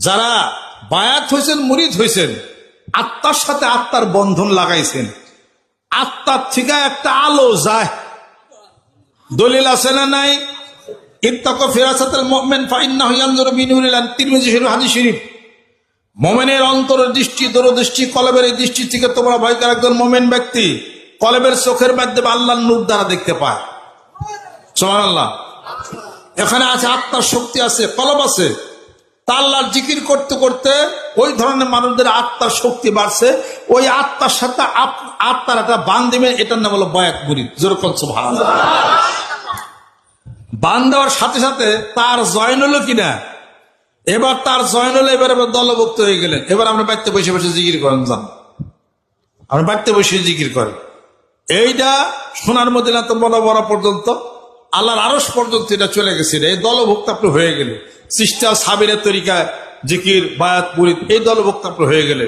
যারা বায়াত হয়েছেন, মুরিদ হয়েছেন, আত্মার সাথে আত্মার বন্ধন লাগাইছেন, আত্মার থেকে একটা আলো যায়। দলিল আছে না নাই? ইত্তাকু ফিরাসাতাল মুমিন ফাইন্নাহু ইয়ানজুরু বিনুরিল তিরমিজি শরীফ হাদিস শরীফ। মুমিনের অন্তরের দৃষ্টি, দূরদৃষ্টি, কলবের এই দৃষ্টি থেকে তোমরা ভয় করে। একজন মুমিন ব্যক্তি কলবের চোখের মাধ্যমে আল্লাহর নূর দ্বারা দেখতে পায়। সুবহানাল্লাহ। এখানে আছে আত্মার শক্তি আছে, কলব আছে। তা আল্লাহর জিকির করতে করতে ওই ধরনের মানুষদের আত্মার শক্তি বাড়ছে। ওই আত্মার সাথে আত্মার একটা বান দিবেন, এটার নাম হলো বায়াত মুরিদ। যেরকম সুবহানাল্লাহ। বান দেওয়ার সাথে সাথে তার জয়েন হলো কিনা, এবার তার জয়েন হলো, এবার দলভুক্ত হয়ে গেলেন। এবার আমরা বাড়িতে বসে বসে জিকির করেন, যান আমরা বাড়িতে বসে জিকির করেন। এইটা সোনার মদিনা তো বড় বড় পর্যন্ত, আল্লাহর আরশ পর্যন্ত এটা চলে গেছে। এই দলভুক্ত আপনি হয়ে গেলে, চিশতিয়া সাবিরের তরিকায় জিকির, বায়াত মুরিদ, এই দলভুক্ত আপনি হয়ে গেলে।